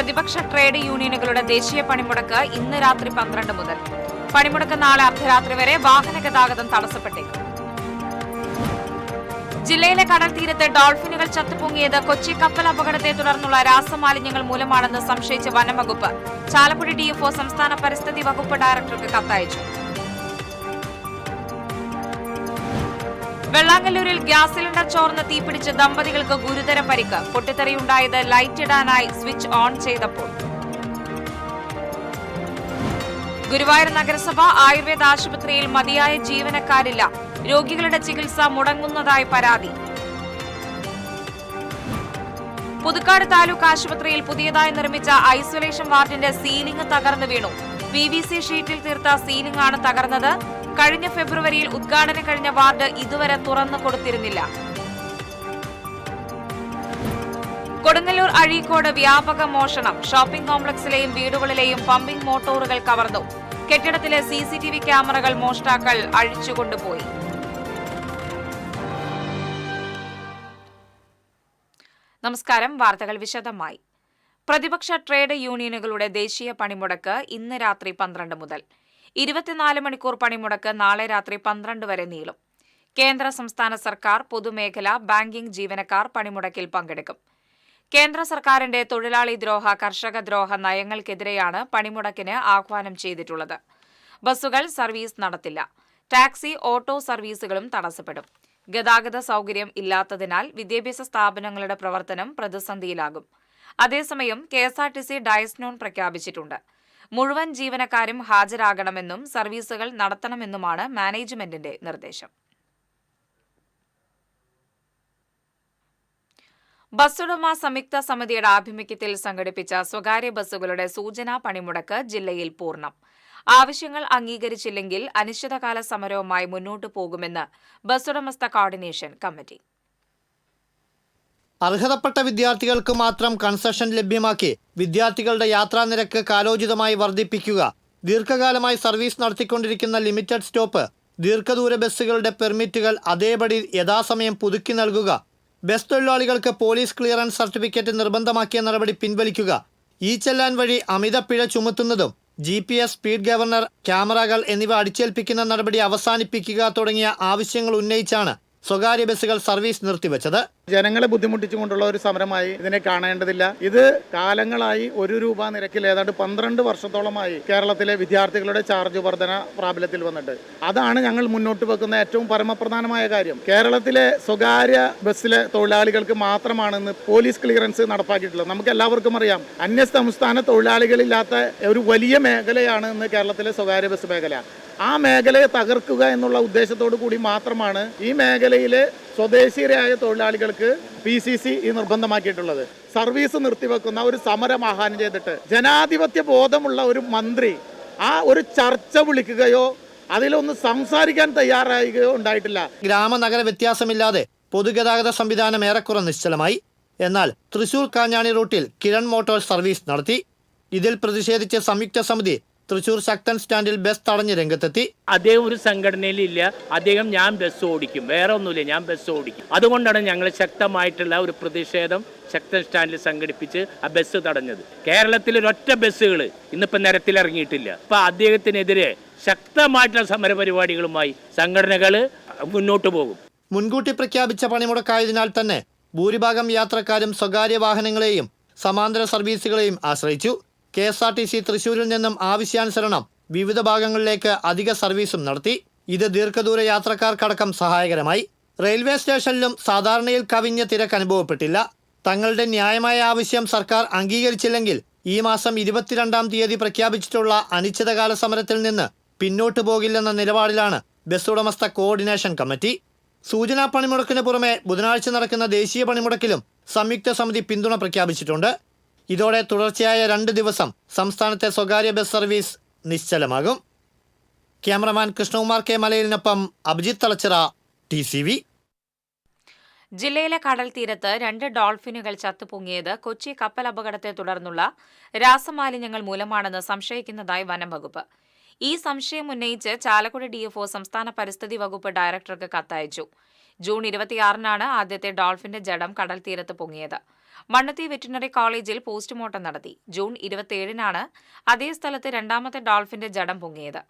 പ്രതിപക്ഷ ട്രേഡ് യൂണിയനുകളുടെ ദേശീയ പണിമുടക്ക് ഇന്ന് രാത്രി 12 മുതൽ. പണിമുടക്ക് നാളെ അർദ്ധരാത്രി വരെ വാഹന ഗതാഗതം തടസ്സപ്പെട്ടേക്കും. ജില്ലയിലെ കടൽ തീരത്ത് ഡോൾഫിനുകൾ ചത്തുപൊങ്ങിയത് കൊച്ചി കപ്പൽ അപകടത്തെ തുടർന്നുള്ള രാസമാലിന്യങ്ങൾ മൂലമാണെന്ന് സംശയിച്ച വനംവകുപ്പ് ചാലക്കുടി ഡിഎഫ്ഒ സംസ്ഥാന പരിസ്ഥിതി വകുപ്പ് ഡയറക്ടർക്ക് കത്തയച്ചു. വെള്ളാങ്കല്ലൂരിൽ ഗ്യാസ് സിലിണ്ടർ ചോർന്ന് തീപിടിച്ച് ദമ്പതികൾക്ക് ഗുരുതര പരിക്ക്. പൊട്ടിത്തെറിയുണ്ടായത് ലൈറ്റ് ഇടാനായി സ്വിച്ച് ഓൺ ചെയ്തപ്പോൾ. ഗുരുവായൂർ നഗരസഭ ആയുർവേദ ആശുപത്രിയിൽ മതിയായ ജീവനക്കാരില്ല. രോഗികളുടെ ചികിത്സ മുടങ്ങുന്നതായി പരാതി. പുതുക്കാട് താലൂക്ക് ആശുപത്രിയിൽ പുതിയതായി നിർമ്മിച്ച ഐസൊലേഷൻ വാർഡിന്റെ സീലിംഗ് തകർന്നു വീണു. PVC ഷീറ്റിൽ തീർത്ത സീലിംഗ് ആണ് തകർന്നത്. കഴിഞ്ഞ ഫെബ്രുവരിയിൽ ഉദ്ഘാടനം കഴിഞ്ഞ വാർഡ് ഇതുവരെ തുറന്നു കൊടുത്തിരുന്നില്ല. കൊടുങ്ങല്ലൂർ അഴീക്കോട് വ്യാപക മോഷണം. ഷോപ്പിംഗ് കോംപ്ലക്സിലെയും വീടുകളിലെയും പമ്പിംഗ് മോട്ടോറുകൾ കവർന്നു. കെട്ടിടത്തിലെ CCTV ക്യാമറകൾ മോഷ്ടാക്കൾ അഴിച്ചുകൊണ്ടുപോയി. നമസ്കാരം. വാർത്തകൾ വിശദമായി. പ്രതിപക്ഷ ട്രേഡ് യൂണിയനുകളുടെ ദേശീയ പണിമുടക്ക് ഇന്ന് രാത്രി 12 മുതൽ. 24 മണിക്കൂർ പണിമുടക്ക് നാളെ രാത്രി 12 വരെ നീളും. കേന്ദ്ര സംസ്ഥാന സർക്കാർ, പൊതുമേഖല, ബാങ്കിംഗ് ജീവനക്കാർ പണിമുടക്കിൽ പങ്കെടുക്കും. കേന്ദ്ര സർക്കാരിന്റെ തൊഴിലാളി ദ്രോഹ, കർഷക ദ്രോഹ നയങ്ങൾക്കെതിരെയാണ് പണിമുടക്കിന് ആഹ്വാനം ചെയ്തിട്ടുള്ളത്. ബസ്സുകൾ സർവീസ് നടത്തില്ല. ടാക്സി, ഓട്ടോ സർവീസുകളും തടസ്സപ്പെടും. ഗതാഗത സൌകര്യം ഇല്ലാത്തതിനാൽ വിദ്യാഭ്യാസ സ്ഥാപനങ്ങളുടെ പ്രവർത്തനം പ്രതിസന്ധിയിലാകും. അതേസമയം KSRTC ഡയസ് നോൺ പ്രഖ്യാപിച്ചിട്ടുണ്ട്. മുഴുവൻ ജീവനക്കാരും ഹാജരാകണമെന്നും സർവീസുകൾ നടത്തണമെന്നുമാണ് മാനേജ്മെന്റിന്റെ നിർദ്ദേശം. ബസ്സുടമ സംയുക്ത സമിതിയുടെ ആഭിമുഖ്യത്തിൽ സംഘടിപ്പിച്ച സ്വകാര്യ ബസ്സുകളുടെ സൂചനാ പണിമുടക്ക് ജില്ലയിൽ പൂർണ്ണം. ആവശ്യങ്ങൾ അംഗീകരിച്ചില്ലെങ്കിൽ അനിശ്ചിതകാല സമരവുമായി മുന്നോട്ടു പോകുമെന്ന് ബസ്സുടമസ്ഥ കോർഡിനേഷൻ കമ്മിറ്റി. അർഹതപ്പെട്ട വിദ്യാർത്ഥികൾക്ക് മാത്രം കൺസെഷൻ ലഭ്യമാക്കി വിദ്യാർത്ഥികളുടെ യാത്രാനിരക്ക് കാലോചിതമായി വർദ്ധിപ്പിക്കുക, ദീർഘകാലമായി സർവീസ് നടത്തിക്കൊണ്ടിരിക്കുന്ന ലിമിറ്റഡ് സ്റ്റോപ്പ്, ദീർഘദൂര ബസ്സുകളുടെ പെർമിറ്റുകൾ അതേപടി യഥാസമയം പുതുക്കി നൽകുക, ബസ് തൊഴിലാളികൾക്ക് പോലീസ് ക്ലിയറൻസ് സർട്ടിഫിക്കറ്റ് നിർബന്ധമാക്കിയ നടപടി പിൻവലിക്കുക, ചെല്ലാൻ വഴി അമിത പിഴ ചുമത്തുന്നതും GPS, സ്പീഡ് ഗവർണർ, ക്യാമറകൾ എന്നിവ അടിച്ചേൽപ്പിക്കുന്ന നടപടി അവസാനിപ്പിക്കുക തുടങ്ങിയ ആവശ്യങ്ങൾ ഉന്നയിച്ചാണ് സ്വകാര്യ ബസ്സുകൾ സർവീസ് നിർത്തിവെച്ചത്. ജനങ്ങളെ ബുദ്ധിമുട്ടിച്ചുകൊണ്ടുള്ള ഒരു സമരമായി ഇതിനെ കാണേണ്ടതില്ല. ഇത് കാലങ്ങളായി ₹1 നിരക്കിൽ ഏതാണ്ട് 12 വർഷത്തോളമായി കേരളത്തിലെ വിദ്യാർത്ഥികളുടെ ചാർജ് വർധന പ്രാബല്യത്തിൽ വന്നിട്ട്. അതാണ് ഞങ്ങൾ മുന്നോട്ട് വെക്കുന്ന ഏറ്റവും പരമപ്രധാനമായ കാര്യം. കേരളത്തിലെ സ്വകാര്യ ബസ്സിലെ തൊഴിലാളികൾക്ക് മാത്രമാണ് ഇന്ന് പോലീസ് ക്ലിയറൻസ് നടപ്പാക്കിയിട്ടുള്ളത്. നമുക്ക് എല്ലാവർക്കും അറിയാം, അന്യ സംസ്ഥാന തൊഴിലാളികളില്ലാത്ത ഒരു വലിയ മേഖലയാണ് ഇന്ന് കേരളത്തിലെ സ്വകാര്യ ബസ് മേഖല. ആ മേഖലയെ തകർക്കുക എന്നുള്ള ഉദ്ദേശത്തോടു കൂടി മാത്രമാണ് ഈ മേഖലയിലെ സ്വദേശീയരായ തൊഴിലാളികൾക്ക് PCC നിർബന്ധമാക്കിയിട്ടുള്ളത്. സർവീസ് നിർത്തിവെക്കുന്ന ഒരു സമരം ആഹ്വാനം ചെയ്തിട്ട് ജനാധിപത്യ ബോധമുള്ള ഒരു മന്ത്രി ആ ഒരു ചർച്ച വിളിക്കുകയോ അതിലൊന്ന് സംസാരിക്കാൻ തയ്യാറാവുകയോ ഉണ്ടായിട്ടില്ല. ഗ്രാമനഗര വ്യത്യാസമില്ലാതെ പൊതുഗതാഗത സംവിധാനം ഏറെക്കുറെ നിശ്ചലമായി. എന്നാൽ തൃശൂർ കാഞ്ഞാണി റൂട്ടിൽ കിരൺ മോട്ടോഴ്സ് സർവീസ് നടത്തി. ഇതിൽ പ്രതിഷേധിച്ച് സംയുക്ത സമിതി തൃശൂർ ശക്തൻ സ്റ്റാൻഡിൽ ബസ് തടഞ്ഞ് രംഗത്തെത്തി. അദ്ദേഹം ഒരു സംഘടനയിലില്ല. അദ്ദേഹം ഞാൻ ബസ് ഓടിക്കും, വേറെ ഒന്നുമില്ല, ഞാൻ ബസ് ഓടിക്കും. അതുകൊണ്ടാണ് ഞങ്ങൾ ശക്തമായിട്ടുള്ള ഒരു പ്രതിഷേധം ശക്തൻ സ്റ്റാൻഡിൽ സംഘടിപ്പിച്ച് ആ ബസ് തടഞ്ഞത്. കേരളത്തിൽ ഒരൊറ്റ ബസ്സുകൾ ഇന്നിപ്പോൾ നിരത്തിലിറങ്ങിയിട്ടില്ല. അപ്പോൾ അദ്ദേഹത്തിനെതിരെ ശക്തമായിട്ടുള്ള സമരപരിപാടികളുമായി സംഘടനകൾ മുന്നോട്ട് പോകും. മുൻകൂട്ടി പ്രഖ്യാപിച്ച പണിമുടക്കായതിനാൽ തന്നെ ഭൂരിഭാഗം യാത്രക്കാരും സ്വകാര്യ വാഹനങ്ങളെയും സമാന്തര സർവീസുകളെയും ആശ്രയിച്ചു. KSRTC തൃശൂരിൽ നിന്നും ആവശ്യാനുസരണം വിവിധ ഭാഗങ്ങളിലേക്ക് അധിക സർവീസും നടത്തി. ഇത് ദീർഘദൂര യാത്രക്കാർക്കടക്കം സഹായകരമായി. റെയിൽവേ സ്റ്റേഷനിലും സാധാരണയിൽ കവിഞ്ഞ തിരക്ക് അനുഭവപ്പെട്ടില്ല. തങ്ങളുടെ ന്യായമായ ആവശ്യം സർക്കാർ അംഗീകരിച്ചില്ലെങ്കിൽ ഈ മാസം 22-ാം തീയതി പ്രഖ്യാപിച്ചിട്ടുള്ള അനിശ്ചിതകാല സമരത്തിൽ നിന്ന് പിന്നോട്ടു പോകില്ലെന്ന നിലപാടിലാണ് ബസ് ഉടമസ്ഥ കോർഡിനേഷൻ കമ്മിറ്റി. സൂചനാ പണിമുടക്കിന് പുറമെ ബുധനാഴ്ച നടക്കുന്ന ദേശീയ പണിമുടക്കിലും സംയുക്ത സമിതി പിന്തുണ പ്രഖ്യാപിച്ചിട്ടുണ്ട്. ഇതോടെ തുടർച്ചയായ 2 ദിവസം സംസ്ഥാനത്തെ സ്വകാര്യ ബസ് സർവീസ് നിശ്ചലമാകും. ക്യാമറമാൻ കൃഷ്ണകുമാർ K മലയിലിനൊപ്പം അഭിജിത്ത് തളച്ചിറ, TCV. ജില്ലയിലെ കടൽ തീരത്ത് 2 ഡോൾഫിനുകൾ ചത്തുപൊങ്ങിയത് കൊച്ചി കപ്പൽ അപകടത്തെ തുടർന്നുള്ള രാസമാലിന്യങ്ങൾ മൂലമാണെന്ന് സംശയിക്കുന്നതായി വനം വകുപ്പ്. ഈ സംശയം ഉന്നയിച്ച് ചാലക്കുടി DFO സംസ്ഥാന പരിസ്ഥിതി വകുപ്പ് ഡയറക്ടർക്ക് കത്തയച്ചു. ജൂൺ 26-നാണ് ആദ്യത്തെ ഡോൾഫിന്റെ ജഡം കടൽ തീരത്ത് പൊങ്ങിയത്. മണ്ണുത്തി വെറ്റിനറി കോളേജിൽ പോസ്റ്റ്മോർട്ടം നടത്തി. ജൂൺ 27-നാണ് അതേ സ്ഥലത്ത് രണ്ടാമത്തെ ഡോൾഫിന്റെ ജഡം പൊങ്ങിയത്.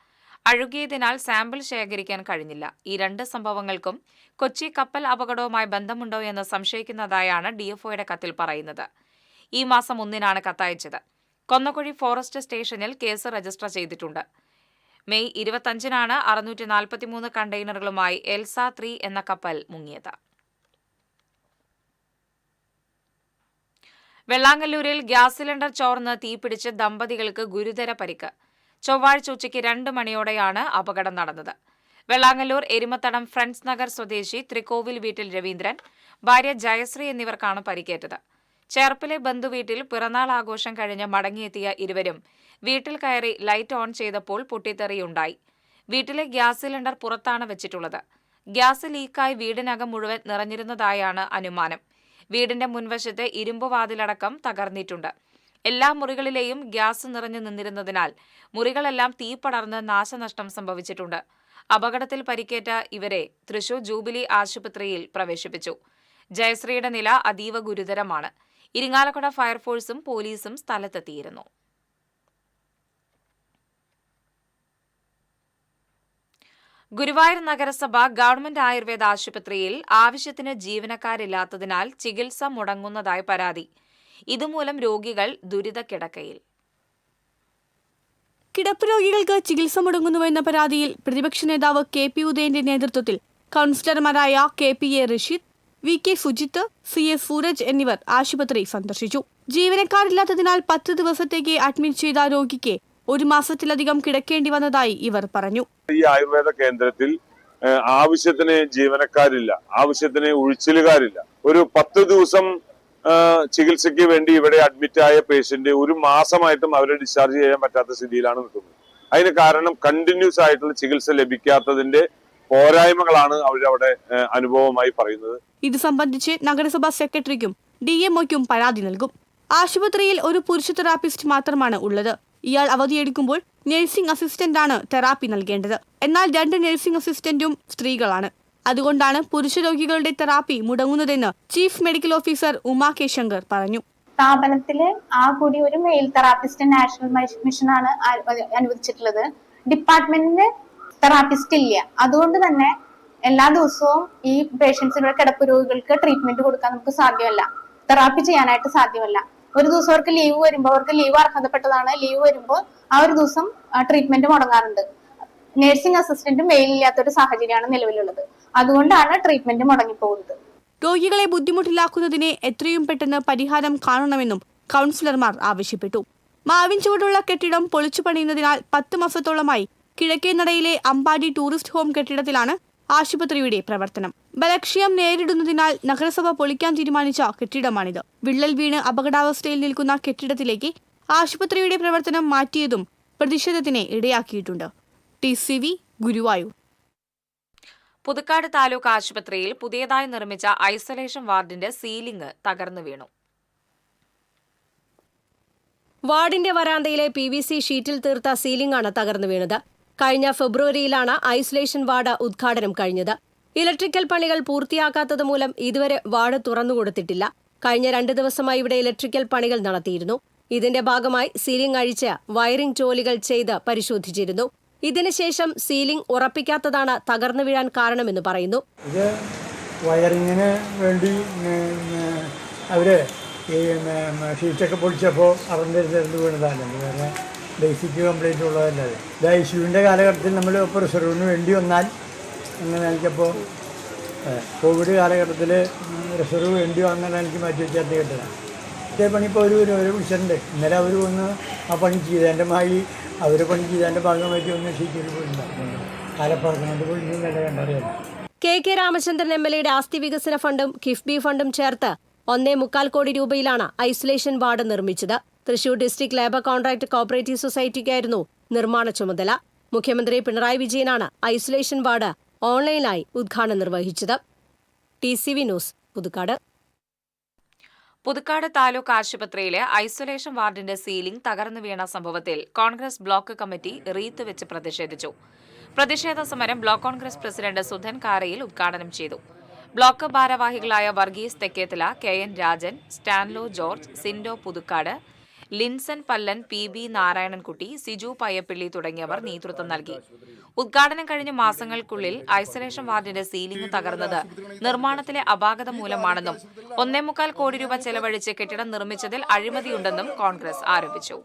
അഴുകിയതിനാൽ സാമ്പിൾ ശേഖരിക്കാൻ കഴിഞ്ഞില്ല. ഈ രണ്ട് സംഭവങ്ങൾക്കും കൊച്ചി കപ്പൽ അപകടവുമായി ബന്ധമുണ്ടോ എന്ന് സംശയിക്കുന്നതായാണ് ഡിഎഫ്ഒയുടെ കത്തിൽ പറയുന്നത്. ഈ മാസം 1-നാണ് കത്തയച്ചത്. കൊന്നക്കുഴി ഫോറസ്റ്റ് സ്റ്റേഷനിൽ കേസ് രജിസ്റ്റർ ചെയ്തിട്ടുണ്ട്. മെയ് 25-നാണ് 643 കണ്ടെയ്നറുകളുമായി എൽസ 3 എന്ന കപ്പൽ മുങ്ങിയത്. വെള്ളാങ്കല്ലൂരിൽ ഗ്യാസ് സിലിണ്ടർ ചോർന്ന് തീപിടിച്ച് ദമ്പതികൾക്ക് ഗുരുതര പരിക്ക്. ചൊവ്വാഴ്ച ഉച്ചയ്ക്ക് 2 മണിയോടെയാണ് അപകടം നടന്നത്. വെള്ളാങ്കല്ലൂർ എരുമത്തടം ഫ്രണ്ട്സ് നഗർ സ്വദേശി ത്രികോവിൽ വീട്ടിൽ രവീന്ദ്രൻ, ഭാര്യ ജയശ്രീ എന്നിവർക്കാണ് പരിക്കേറ്റത്. ചേർപ്പിലെ ബന്ധുവീട്ടിൽ പിറന്നാൾ ആഘോഷം കഴിഞ്ഞ് മടങ്ങിയെത്തിയ ഇരുവരും വീട്ടിൽ കയറി ലൈറ്റ് ഓൺ ചെയ്തപ്പോൾ പൊട്ടിത്തെറിയുണ്ടായി. വീട്ടിലെ ഗ്യാസ് സിലിണ്ടർ പുറത്താണ് വെച്ചിട്ടുള്ളത്. ഗ്യാസ് ലീക്കായി വീടിനകം മുഴുവൻ നിറഞ്ഞിരുന്നതായാണ് അനുമാനം. വീടിന്റെ മുൻവശത്ത് ഇരുമ്പുവാതിലടക്കം തകർന്നിട്ടുണ്ട്. എല്ലാ മുറികളിലെയും ഗ്യാസ് നിറഞ്ഞു നിന്നിരുന്നതിനാൽ മുറികളെല്ലാം തീ പടർന്ന് നാശനഷ്ടം സംഭവിച്ചിട്ടുണ്ട്. അപകടത്തിൽ പരിക്കേറ്റ ഇവരെ തൃശൂർ ജൂബിലി ആശുപത്രിയിൽ പ്രവേശിപ്പിച്ചു. ജയശ്രീയുടെ നില അതീവ ഗുരുതരമാണ്. ഇരിങ്ങാലക്കുട ഫയർഫോഴ്സും പോലീസും സ്ഥലത്തെത്തിയിരുന്നു. ഗുരുവായൂർ നഗരസഭ ഗവൺമെന്റ് ആയുർവേദ ആശുപത്രിയിൽ ആവശ്യത്തിന് ജീവനക്കാരില്ലാത്തതിനാൽ ചികിത്സ മുടങ്ങുന്നതായി പരാതി. ഇതുമൂലം രോഗികൾ ദുരിതക്കിടക്കയിൽ. കിടപ്പ് രോഗികൾക്ക് ചികിത്സ മുടങ്ങുന്നുവെന്ന പരാതിയിൽ പ്രതിപക്ഷ നേതാവ് കെ.പി. ഉദയന്റെ നേതൃത്വത്തിൽ കൌൺസിലർമാരായ KPA. Rasheed, VK. Sujith, C S. Sooraj എന്നിവർ ആശുപത്രി സന്ദർശിച്ചു. ജീവനക്കാരില്ലാത്തതിനാൽ 10 ദിവസത്തേക്ക് അഡ്മിറ്റ് ചെയ്ത രോഗിക്ക് 1 മാസത്തിലധികം കിടക്കേണ്ടി വന്നതായി ഇവർ പറഞ്ഞു. ഈ ആയുർവേദ കേന്ദ്രത്തിൽ ആവശ്യത്തിന് ജീവനക്കാരില്ല, ആവശ്യത്തിന് ഉഴിച്ചിലുകാരില്ല. ഒരു 10 ദിവസം ചികിത്സയ്ക്ക് വേണ്ടി ഇവിടെ അഡ്മിറ്റായ പേഷ്യന്റ് 1 മാസമായിട്ടും അവരെ ഡിസ്ചാർജ് ചെയ്യാൻ പറ്റാത്ത സ്ഥിതിയിലാണ് നിൽക്കുന്നത്. അതിന് കാരണം കണ്ടിന്യൂസ് ആയിട്ടുള്ള ചികിത്സ ലഭിക്കാത്തതിന്റെ പോരായ്മകളാണ് അവരവിടെ അനുഭവമായി പറയുന്നത്. ഇത് സംബന്ധിച്ച് നഗരസഭാ സെക്രട്ടറിക്കും DMOയ്ക്കും പരാതി നൽകും. ആശുപത്രിയിൽ ഒരു പുരുഷ തെറാപ്പിസ്റ്റ് മാത്രമാണ് ഉള്ളത്. ഇയാൾ അവധിയെടുക്കുമ്പോൾ നഴ്സിംഗ് അസിസ്റ്റന്റാണ് തെറാപ്പി നൽകേണ്ടത്. എന്നാൽ 2 നഴ്സിംഗ് അസിസ്റ്റന്റും സ്ത്രീകളാണ്. അതുകൊണ്ടാണ് പുരുഷ രോഗികളുടെ തെറാപ്പി മുടങ്ങുന്നതെന്ന് chief medical officer Uma K Shankar പറഞ്ഞു. സ്ഥാപനത്തില് കൂടി ഒരു മെയിൽ തെറാപ്പിസ്റ്റ് നാഷണൽ മിഷനാണ് അനുവദിച്ചിട്ടുള്ളത്. ഡിപ്പാർട്ട്മെന്റിന് തെറാപ്പിസ്റ്റ് ഇല്ല. അതുകൊണ്ട് തന്നെ എല്ലാ ദിവസവും ഈ പേഷ്യൻസിനുള്ള കിടപ്പ് രോഗികൾക്ക് ട്രീറ്റ്മെന്റ് കൊടുക്കാൻ നമുക്ക് സാധ്യമല്ല, തെറാപ്പി ചെയ്യാനായിട്ട് സാധ്യമല്ല. ഒരു ദിവസം അവർക്ക് ലീവ് വരുമ്പോൾ, അവർക്ക് ലീവ് അർഹതപ്പെട്ടതാണ്, ലീവ് വരുമ്പോൾ ആ ഒരു ദിവസം ട്രീറ്റ്മെന്റ് മുടങ്ങാറുണ്ട്. നഴ്സിംഗ് അസിസ്റ്റന്റ് മെയിലില്ലാത്തൊരു സാഹചര്യമാണ് നിലവിലുള്ളത്. അതുകൊണ്ടാണ് ട്രീറ്റ്മെന്റ് മുടങ്ങിപ്പോകുന്നത്. രോഗികളെ ബുദ്ധിമുട്ടിലാക്കുന്നതിന് എത്രയും പെട്ടെന്ന് പരിഹാരം കാണണമെന്നും കൌൺസിലർമാർ ആവശ്യപ്പെട്ടു. മാവിൻ ചുവടുള്ള കെട്ടിടം പൊളിച്ചു പണിയുന്നതിനാൽ 10 മാസത്തോളമായി കിഴക്കേനടയിലെ അമ്പാടി ടൂറിസ്റ്റ് ഹോം കെട്ടിടത്തിലാണ് ആശുപത്രിയുടെ പ്രവർത്തനം. ബലക്ഷയം നേരിടുന്നതിനാൽ നഗരസഭ പൊളിക്കാൻ തീരുമാനിച്ച കെട്ടിടമാണിത്. വിള്ളൽ വീണ് അപകടാവസ്ഥയിൽ നിൽക്കുന്ന കെട്ടിടത്തിലേക്ക് ആശുപത്രിയുടെ പ്രവർത്തനം മാറ്റിയതും പ്രതിഷേധത്തിന് ഇടയാക്കിയിട്ടുണ്ട്. TCV ഗുരുവായൂർ. പുതുക്കാട് താലൂക്ക് ആശുപത്രിയിൽ പുതിയതായി നിർമ്മിച്ച ഐസൊലേഷൻ വാർഡിന്റെ സീലിംഗ് തകർന്നു വീണു. വാർഡിന്റെ വരാന്തയിലെ PVC ഷീറ്റിൽ തീർത്ത സീലിംഗാണ് തകർന്നു വീണത്. കഴിഞ്ഞ ഫെബ്രുവരിയിലാണ് ഐസൊലേഷൻ വാർഡ് ഉദ്ഘാടനം കഴിഞ്ഞത്. ഇലക്ട്രിക്കൽ പണികൾ പൂർത്തിയാക്കാത്തത് മൂലം ഇതുവരെ വാർഡ് തുറന്നുകൊടുത്തിട്ടില്ല. കഴിഞ്ഞ 2 ദിവസമായി ഇവിടെ ഇലക്ട്രിക്കൽ പണികൾ നടത്തിയിരുന്നു. ഇതിന്റെ ഭാഗമായി സീലിംഗ് അഴിച്ച് വയറിംഗ് ജോലികൾ ചെയ്ത് പരിശോധിച്ചിരുന്നു. ഇതിനുശേഷം സീലിംഗ് ഉറപ്പിക്കാത്തതാണ് തകർന്നു വീഴാൻ കാരണമെന്ന് പറയുന്നു. ഇത് വയറിങ്ങിന് വേണ്ടി അവര് ഈ ഷീറ്റൊക്കെ പൊളിച്ചപ്പോൾ അറിഞ്ഞിരുന്നു വീണതാണ്. വേറെ ബേസിക് കംപ്ലൈൻറ്റ് ഉള്ളതല്ലാതെ ഇത് ICUവിൻ്റെ കാലഘട്ടത്തിൽ നമ്മൾ ഇപ്പോൾ റിസർവിന് വേണ്ടി വന്നാൽ അങ്ങനെ എനിക്കപ്പോൾ കോവിഡ് കാലഘട്ടത്തിൽ റിസർവ് വേണ്ടി വന്നാൽ എനിക്ക് മാറ്റി വെച്ചാൽ കേട്ടതാണ്. ഇതേ പണി ഇപ്പോൾ ഒരു വിളിച്ചിട്ടുണ്ട്. ഇന്നലെ അവർ വന്ന് ആ പണി ചെയ്തതിൻ്റെ മായി അവർ പണി ചെയ്തതിൻ്റെ ഭാഗമായിട്ട് ഒന്ന് ഷീറ്റിൽ പോയിട്ടുണ്ടാകുന്നുണ്ട്. കാലപ്പറക്കുന്നത് പോയി നില കണ്ടറിയാം. KK രാമചന്ദ്രൻ MLAയുടെ ആസ്തി വികസന ഫണ്ടും കിഫ്ബി ഫണ്ടും ചേർത്ത് 1.25 കോടി രൂപയിലാണ് ഐസൊലേഷൻ വാർഡ് നിർമ്മിച്ചത്. Thrissur district labour contract cooperative സൊസൈറ്റിക്കായിരുന്നു നിർമ്മാണ ചുമതല. മുഖ്യമന്ത്രി പിണറായി വിജയനാണ് ഐസൊലേഷൻ വാർഡ് ഓൺലൈനായി ഉദ്ഘാടനം നിർവഹിച്ചത്. TCV news, Puthukkad. പുതുക്കാട് താലൂക്ക് ആശുപത്രിയിലെ ഐസൊലേഷൻ വാർഡിന്റെ സീലിംഗ് തകർന്നു വീണ സംഭവത്തിൽ കോൺഗ്രസ് ബ്ലോക്ക് കമ്മിറ്റി റീത്ത് വെച്ച് പ്രതിഷേധിച്ചു. പ്രതിഷേധ സമരം ബ്ലോക്ക് കോൺഗ്രസ് പ്രസിഡന്റ് സുധൻ കാരയിൽ ഉദ്ഘാടനം ചെയ്തു. ബ്ലോക്ക് ഭാരവാഹികളായ Varghese Thekkethala, KN Rajan, Stanlo George, Sindo Puthukkad, Linson Pallan, PB Narayanankutty, Siju Payyappilly തുടങ്ങിയവർ നേതൃത്വം നൽകി. ഉദ്ഘാടനം കഴിഞ്ഞ മാസങ്ങൾക്കുള്ളിൽ ഐസൊലേഷൻ വാർഡിന്റെ സീലിംഗ് തകർന്നത് നിർമ്മാണത്തിലെ അപാകത മൂലമാണെന്നും 1.25 കോടി രൂപ ചെലവഴിച്ച് കെട്ടിടം നിർമ്മിച്ചതിൽ അഴിമതിയുണ്ടെന്നും കോൺഗ്രസ് ആരോപിച്ചു.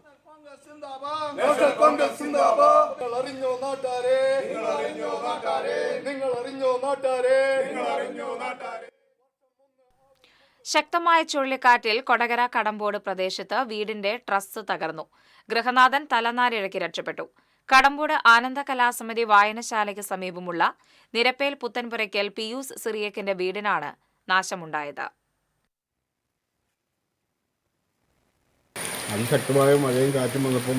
ശക്തമായ ചുഴലിക്കാറ്റിൽ കൊടകര കടമ്പോട് പ്രദേശത്ത് വീടിന്റെ ട്രസ് തകർന്നു. ഗൃഹനാഥൻ തലനാരിഴയ്ക്ക് രക്ഷപ്പെട്ടു. കടമ്പോട് ആനന്ദ കലാസമിതി വായനശാലയ്ക്ക് സമീപമുള്ള നിരപ്പേൽ പുത്തൻപുരയ്ക്കൽ പിയൂസ് സിറിയക്കിന്റെ വീടിനാണ് നാശമുണ്ടായത്. അതിശക്തമായ മഴയും കാറ്റും വന്നപ്പം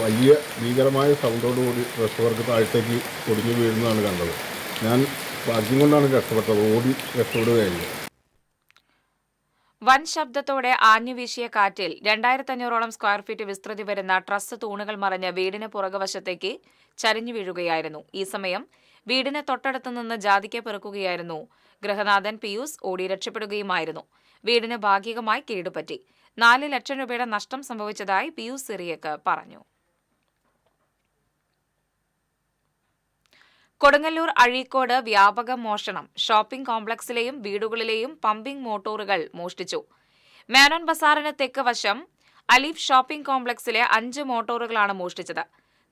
വലിയ ഭീകരമായ സൗണ്ടോടുകൂടി റെസ്റ്റോർക്ക് താഴത്തേക്ക് ഒടിഞ്ഞു വീഴുന്നതാണ് കണ്ടത്. ഞാൻ ഭാഗ്യം കൊണ്ടാണ് രക്ഷപ്പെട്ടത്, ഓടി രക്ഷപ്പെടുകയായിരുന്നു. വൻ ശബ്ദത്തോടെ ആഞ്ഞുവീശിയ കാറ്റിൽ 2500ഓളം സ്ക്വയർ ഫീറ്റ് വിസ്തൃതി വരുന്ന ട്രസ് തൂണുകൾ മറിഞ്ഞ് വീടിന് പുറകുവശത്തേക്ക് ചരിഞ്ഞു വീഴുകയായിരുന്നു. ഈ സമയം വീടിന് തൊട്ടടുത്തു നിന്ന് ജാതിക്ക പെറുക്കുകയായിരുന്നു ഗൃഹനാഥൻ പിയൂസ്. ഓടി രക്ഷപ്പെടുകയുമായിരുന്നു. വീടിന് ഭാഗികമായി കേടുപറ്റി. 4 ലക്ഷം രൂപയുടെ നഷ്ടം സംഭവിച്ചതായി പിയൂസ് സിറിയക്ക് പറഞ്ഞു. കൊടുങ്ങല്ലൂർ അഴീക്കോട് വ്യാപക മോഷണം. ഷോപ്പിംഗ് കോംപ്ലക്സിലെയും വീടുകളിലെയും പമ്പിംഗ് മോട്ടോറുകൾ മോഷ്ടിച്ചു. മേനോൻ ബസാറിന് തെക്ക് വശം അലീഫ് ഷോപ്പിംഗ് കോംപ്ലക്സിലെ 5 മോട്ടോറുകളാണ് മോഷ്ടിച്ചത്.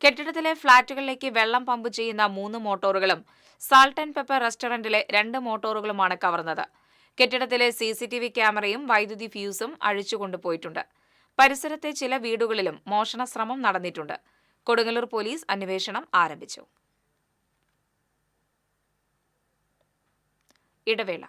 കെട്ടിടത്തിലെ ഫ്ളാറ്റുകളിലേക്ക് വെള്ളം പമ്പ് ചെയ്യുന്ന 3 മോട്ടോറുകളും സാൾട്ട് ആൻഡ് പെപ്പർ റെസ്റ്റോറന്റിലെ 2 മോട്ടോറുകളുമാണ് കവർന്നത്. കെട്ടിടത്തിലെ CCTV ക്യാമറയും വൈദ്യുതി ഫ്യൂസും അഴിച്ചുകൊണ്ടുപോയിട്ടുണ്ട്. പരിസരത്തെ ചില വീടുകളിലും മോഷണ ശ്രമം നടന്നിട്ടുണ്ട്. കൊടുങ്ങല്ലൂർ പോലീസ് അന്വേഷണം ആരംഭിച്ചു. ഇടവേള.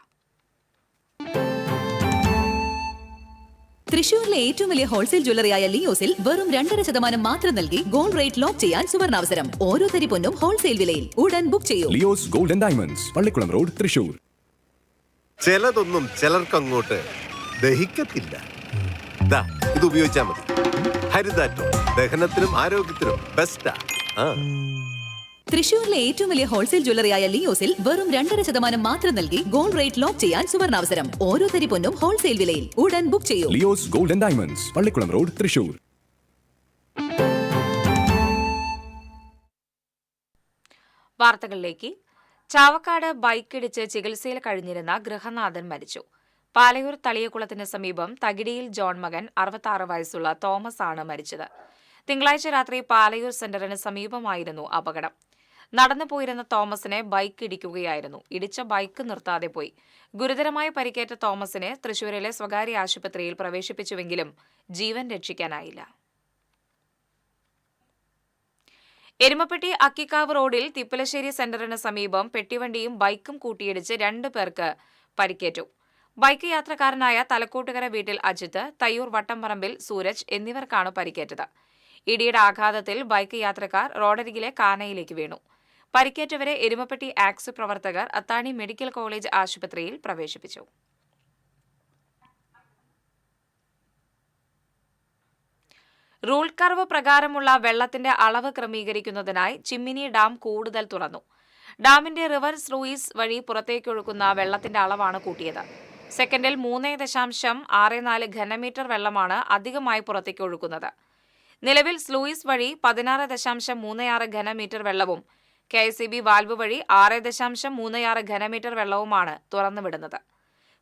തൃശൂരിലെ ഏറ്റവും വലിയ ഹോൾസെയിൽ ജ്വല്ലറിയായ ലിയോസിൽ വെറും 2.5% മാത്രം നൽകി ഗോൾഡ് റേറ്റ് ലോക്ക് ചെയ്യാൻ സുവർണാവസരം. ഓരോ തരി പൊന്നും ഹോൾസെയിൽ വിലയിൽ. ഉടൻ ബുക്ക് ചെയ്യൂ. Leo's gold and diamonds, Pallikkulam road, Thrissur. ചിലതൊന്നും ചിലർക്കങ്ങോട്ട് ദഹിക്കത്തില്ല. ഇത് ഉപയോഗിച്ചാൽ മതി. ഹരിതാറ്റോ ദഹനത്തിനും ആരോഗ്യത്തിനും ബെസ്റ്റാ. തൃശൂരിലെ ഏറ്റവും വലിയ ഹോൾസെയിൽ ജ്വല്ലറിയായ ലിയോസിൽ വെറും 2.5% മാത്രം നൽകി ഗോൾഡ് റേറ്റ് ലോക്ക് ചെയ്യാൻ സുവർണാവസരം. ഓരോ തരി പൊന്നും ഹോൾസെയിൽ വിലയിൽ. ഉടൻ ബുക്ക് ചെയ്യൂ. Leo's gold and diamonds, Pallikkulam road, Thrissur. വാർത്തകളിലേക്ക്. ചാവക്കാട് ബൈക്കിടിച്ച് ചികിത്സയിൽ കഴിഞ്ഞിരുന്ന ഗൃഹനാഥൻ മരിച്ചു. പാലയൂർ തളിയക്കുളത്തിന് സമീപം തകിടിയിൽ ജോൺ മകൻ 66 വയസ്സുള്ള തോമസ് ആണ് മരിച്ചത്. തിങ്കളാഴ്ച രാത്രി പാലയൂർ സെന്ററിന് സമീപമായിരുന്നു അപകടം. നടന്നു പോയിരുന്ന തോമസിനെ ബൈക്ക് ഇടിക്കുകയായിരുന്നു. ഇടിച്ച ബൈക്ക് നിർത്താതെ പോയി. ഗുരുതരമായി പരിക്കേറ്റ തോമസിനെ തൃശൂരിലെ സ്വകാര്യ ആശുപത്രിയിൽ പ്രവേശിപ്പിച്ചുവെങ്കിലും ജീവൻ രക്ഷിക്കാനായില്ല. എരുമപ്പെട്ടി അക്കിക്കാവ് റോഡിൽ തിപ്പലശ്ശേരി സെന്ററിന് സമീപം പെട്ടിവണ്ടിയും ബൈക്കും കൂട്ടിയിടിച്ച് 2 പേർക്ക് പരിക്കേറ്റു. ബൈക്ക് യാത്രക്കാരനായ തലക്കോട്ടുകര വീട്ടിൽ അജിത്ത്, തയ്യൂർ വട്ടംപറമ്പിൽ സൂരജ് എന്നിവർക്കാണ് പരിക്കേറ്റത്. ഇടിയുടെ ആഘാതത്തിൽ ബൈക്ക് യാത്രക്കാർ റോഡരികിലെ കാനയിലേക്ക് വീണു. പരിക്കേറ്റവരെ എരുമപ്പെട്ടി ആക്സ് പ്രവർത്തകർ അത്താണി മെഡിക്കൽ കോളേജ് ആശുപത്രിയിൽ പ്രവേശിപ്പിച്ചു. റൂൾ കർവ് പ്രകാരമുള്ള വെള്ളത്തിന്റെ അളവ് ക്രമീകരിക്കുന്നതിനായി ചിമ്മിനി ഡാം കൂടുതൽ തുറന്നു. ഡാമിന്റെ റിവേഴ്സ് ലൂയിസ് വഴി പുറത്തേക്കൊഴുക്കുന്ന വെള്ളത്തിന്റെ അളവാണ് കൂട്ടിയത്. സെക്കൻഡിൽ 3.64 ഘനമീറ്റർ വെള്ളമാണ് അധികമായി പുറത്തേക്ക് ഒഴുക്കുന്നത്. നിലവിൽ സ്ലൂയിസ് വഴി 16.36 ഘനമീറ്റർ വെള്ളവും KICB വാൽവ് വഴി 6.36 ഘനമീറ്റർ വെള്ളവുമാണ് തുറന്നുവിടുന്നത്.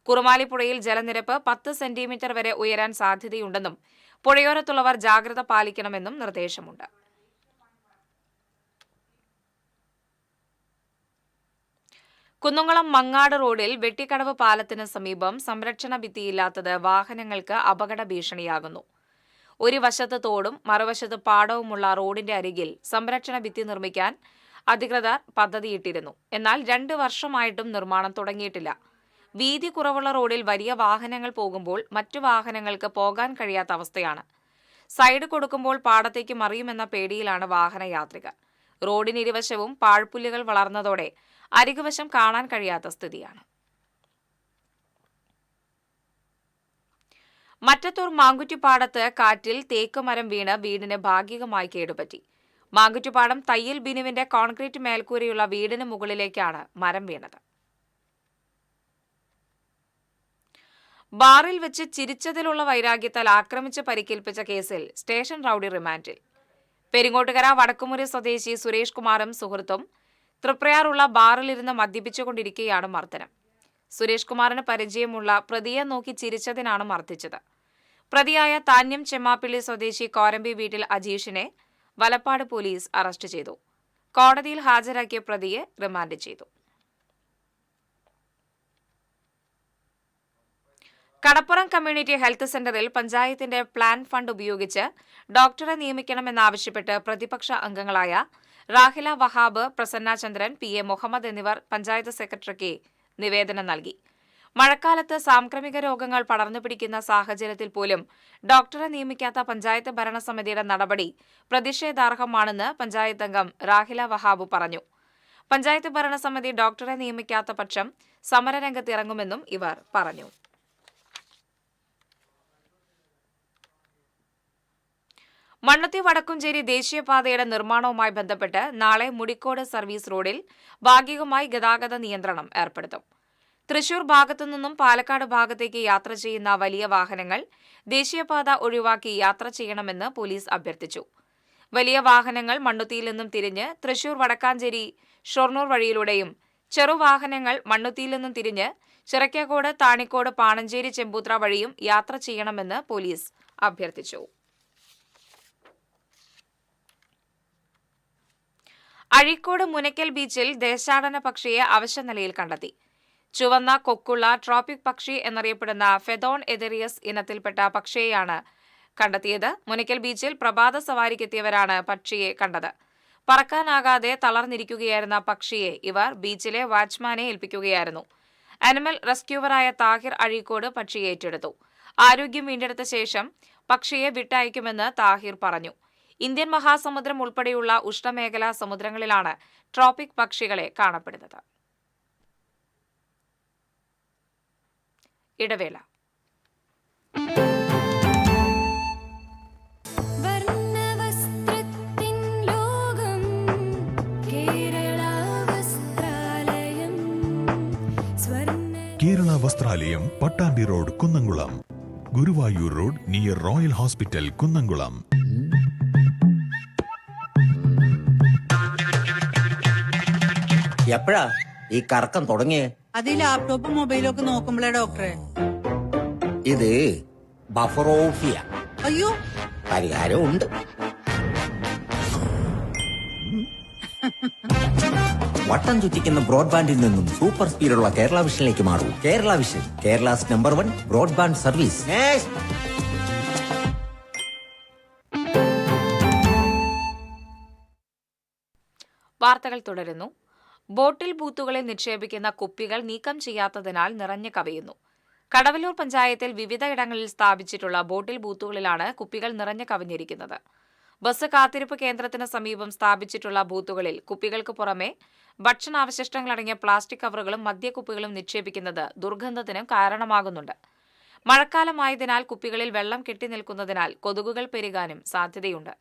കുറുമാലിപ്പുഴയിൽ ജലനിരപ്പ് 10 സെന്റിമീറ്റർ വരെ ഉയരാൻ സാധ്യതയുണ്ടെന്നും പുഴയോരത്തുള്ളവർ ജാഗ്രത പാലിക്കണമെന്നും നിർദ്ദേശമുണ്ട്. കുന്നംകുളം മങ്ങാട് റോഡിൽ വെട്ടിക്കടവ് പാലത്തിന് സമീപം സംരക്ഷണ ഭിത്തിയില്ലാത്തത് വാഹനങ്ങൾക്ക് അപകട ഭീഷണിയാകുന്നു. ഒരു വശത്ത് തോടും മറുവശത്ത് പാടവുമുള്ള റോഡിന്റെ അരികിൽ സംരക്ഷണ ഭിത്തി നിർമ്മിക്കാൻ അധികൃതർ പദ്ധതിയിട്ടിരുന്നു. എന്നാൽ 2 വർഷമായിട്ടും നിർമ്മാണം തുടങ്ങിയിട്ടില്ല. വീതി കുറവുള്ള റോഡിൽ വലിയ വാഹനങ്ങൾ പോകുമ്പോൾ മറ്റു വാഹനങ്ങൾക്ക് പോകാൻ കഴിയാത്ത അവസ്ഥയാണ്. സൈഡ് കൊടുക്കുമ്പോൾ പാടത്തേക്ക് മറിയുമെന്ന പേടിയിലാണ് വാഹനയാത്രികർ. റോഡിനിരുവശവും പാഴ്പുല്ലുകൾ വളർന്നതോടെ അരികുവശം കാണാൻ കഴിയാത്ത സ്ഥിതിയാണ്. മറ്റത്തൂർ മാങ്കുറ്റിപ്പാടത്ത് കാറ്റിൽ തേക്കുമരം വീണ് വീടിന് ഭാഗികമായി കേടുപറ്റി. മാങ്കുറ്റിപ്പാടം തയ്യൽ ബിനുവിന്റെ കോൺക്രീറ്റ് മേൽക്കൂരയുള്ള വീടിന് മുകളിലേക്കാണ് മരം വീണത്. ബാറിൽ വെച്ച് ചിരിച്ചതിലുള്ള വൈരാഗ്യത്താൽ ആക്രമിച്ച് പരിക്കേൽപ്പിച്ച കേസിൽ സ്റ്റേഷൻ റൌഡി റിമാൻഡിൽ. പെരിങ്ങോട്ടുകര വടക്കുമുറി സ്വദേശി സുരേഷ് കുമാറും സുഹൃത്തും തൃപ്രയാറുള്ള ബാറിലിരുന്ന് മദ്യപിച്ചുകൊണ്ടിരിക്കെയാണ് മർദ്ദനം. സുരേഷ് കുമാറിന് പരിചയമുള്ള പ്രതിയെ നോക്കി ചിരിച്ചതിനാണ് മർദ്ദിച്ചത്. പ്രതിയായ താന്യം ചെമ്മാപ്പിള്ളി സ്വദേശി കോരമ്പി വീട്ടിൽ അജീഷിനെ വലപ്പാട് പോലീസ് അറസ്റ്റ് ചെയ്തു. കോടതിയിൽ ഹാജരാക്കിയ പ്രതിയെ റിമാൻഡ് ചെയ്തു. കടപ്പുറം കമ്മ്യൂണിറ്റി ഹെൽത്ത് സെന്ററിൽ പഞ്ചായത്തിന്റെ പ്ലാൻ ഫണ്ട് ഉപയോഗിച്ച് ഡോക്ടറെ നിയമിക്കണമെന്നാവശ്യപ്പെട്ട് പ്രതിപക്ഷ അംഗങ്ങളായ റാഹില വഹാബ്, പ്രസന്ന ചന്ദ്രൻ, PA മുഹമ്മദ് എന്നിവർ പഞ്ചായത്ത് സെക്രട്ടറിക്ക് നിവേദനം നൽകി. മഴക്കാലത്ത് സാംക്രമിക രോഗങ്ങൾ പടർന്നു പിടിക്കുന്ന സാഹചര്യത്തിൽ പോലും ഡോക്ടറെ നിയമിക്കാത്ത പഞ്ചായത്ത് ഭരണസമിതിയുടെ നടപടി പ്രതിഷേധാർഹമാണെന്ന് പഞ്ചായത്ത് അംഗം റാഹില വഹാബ് പറഞ്ഞു. പഞ്ചായത്ത് ഭരണസമിതി ഡോക്ടറെ നിയമിക്കാത്ത പക്ഷം സമരരംഗത്തിറങ്ങുമെന്നും ഇവർ പറഞ്ഞു. മണ്ണുത്തി വടക്കുംചേരി ദേശീയപാതയുടെ നിർമ്മാണവുമായി ബന്ധപ്പെട്ട് നാളെ മുടിക്കോട് സർവീസ് റോഡിൽ ഭാഗികമായി ഗതാഗത നിയന്ത്രണം ഏർപ്പെടുത്തും. തൃശൂർ ഭാഗത്തുനിന്നും പാലക്കാട് ഭാഗത്തേക്ക് യാത്ര ചെയ്യുന്ന വലിയ വാഹനങ്ങൾ ദേശീയപാത ഒഴിവാക്കി യാത്ര ചെയ്യണമെന്ന് പോലീസ് അഭ്യർത്ഥിച്ചു. വലിയ വാഹനങ്ങൾ മണ്ണുത്തിയിൽ നിന്നും തിരിഞ്ഞ് തൃശൂർ വടക്കാഞ്ചേരി ഷൊർണൂർ വഴിയിലൂടെയും ചെറുവാഹനങ്ങൾ മണ്ണുത്തിയിൽ നിന്നും തിരിഞ്ഞ് ചിറക്കോട്, താണിക്കോട്, പാണഞ്ചേരി, ചെമ്പൂത്ര വഴിയും യാത്ര ചെയ്യണമെന്ന് പോലീസ് അഭ്യർത്ഥിച്ചു. അഴീക്കോട് മുനക്കൽ ബീച്ചിൽ ദേശാടന പക്ഷിയെ അവശനിലയിൽ കണ്ടെത്തി. ചുവന്ന കൊക്കുള്ള ട്രോപ്പിക് പക്ഷി എന്നറിയപ്പെടുന്ന ഫെതോൺ എതെറിയസ് ഇനത്തിൽപ്പെട്ട പക്ഷിയെയാണ് കണ്ടെത്തിയത്. മുനക്കൽ ബീച്ചിൽ പ്രഭാത സവാരിക്കെത്തിയവരാണ് പക്ഷിയെ കണ്ടത്. പറക്കാനാകാതെ തളർന്നിരിക്കുകയായിരുന്ന പക്ഷിയെ ഇവർ ബീച്ചിലെ വാച്ച്മാനെ ഏൽപ്പിക്കുകയായിരുന്നു. അനിമൽ റെസ്ക്യൂവറായ താഹിർ അഴീക്കോട് പക്ഷിയെ ഏറ്റെടുത്തു. ആരോഗ്യം വീണ്ടെടുത്ത ശേഷം പക്ഷിയെ വിട്ടയക്കുമെന്ന് താഹിർ പറഞ്ഞു. ഇന്ത്യൻ മഹാസമുദ്രം ഉൾപ്പെടെയുള്ള ഉഷ്ണമേഖലാ സമുദ്രങ്ങളിലാണ് ട്രോപ്പിക് പക്ഷികളെ കാണപ്പെടുന്നത്. ഇടവേള. Kerala Vasthralayam, Pattambi road, Kunnamkulam. Guruvayur road near royal hospital, Kunnamkulam. എപ്പോഴാ ഈ കറക്കം തുടങ്ങിയേ? അത് ഈ ലാപ്ടോപ്പും മൊബൈലും ഒക്കെ നോക്കുമ്പോഴേ ഡോക്ടറെ. ഇത് ബഫറോഫിയ. അയ്യോ, പരിഹാരം ഉണ്ട്. വട്ടം ചുറ്റിക്കുന്ന ബ്രോഡ്ബാൻഡിൽ നിന്നും സൂപ്പർ സ്പീഡുള്ള കേരള വിഷനിലേക്ക് മാറൂ. Kerala vision, Kerala's number 1 broadband service. വാർത്തകൾ തുടരുന്നു. ബോട്ടിൽ ബൂത്തുകളിൽ നിക്ഷേപിക്കുന്ന കുപ്പികൾ നീക്കം ചെയ്യാത്തതിനാൽ നിറഞ്ഞു കവിയുന്നു. കടവല്ലൂർ പഞ്ചായത്തിൽ വിവിധയിടങ്ങളിൽ സ്ഥാപിച്ചിട്ടുള്ള ബോട്ടിൽ ബൂത്തുകളിലാണ് കുപ്പികൾ നിറഞ്ഞു കവിഞ്ഞിരിക്കുന്നത്. ബസ് കാത്തിരിപ്പ് കേന്ദ്രത്തിന് സമീപം സ്ഥാപിച്ചിട്ടുള്ള ബൂത്തുകളിൽ കുപ്പികൾക്ക് പുറമെ ഭക്ഷണാവശിഷ്ടങ്ങളടങ്ങിയ പ്ലാസ്റ്റിക് കവറുകളും മദ്യക്കുപ്പികളും നിക്ഷേപിക്കുന്നത് ദുർഗന്ധത്തിനും കാരണമാകുന്നുണ്ട്. മഴക്കാലമായതിനാൽ കുപ്പികളിൽ വെള്ളം കെട്ടിനിൽക്കുന്നതിനാൽ കൊതുകുകൾ പെരുകാനും സാധ്യതയുണ്ട്.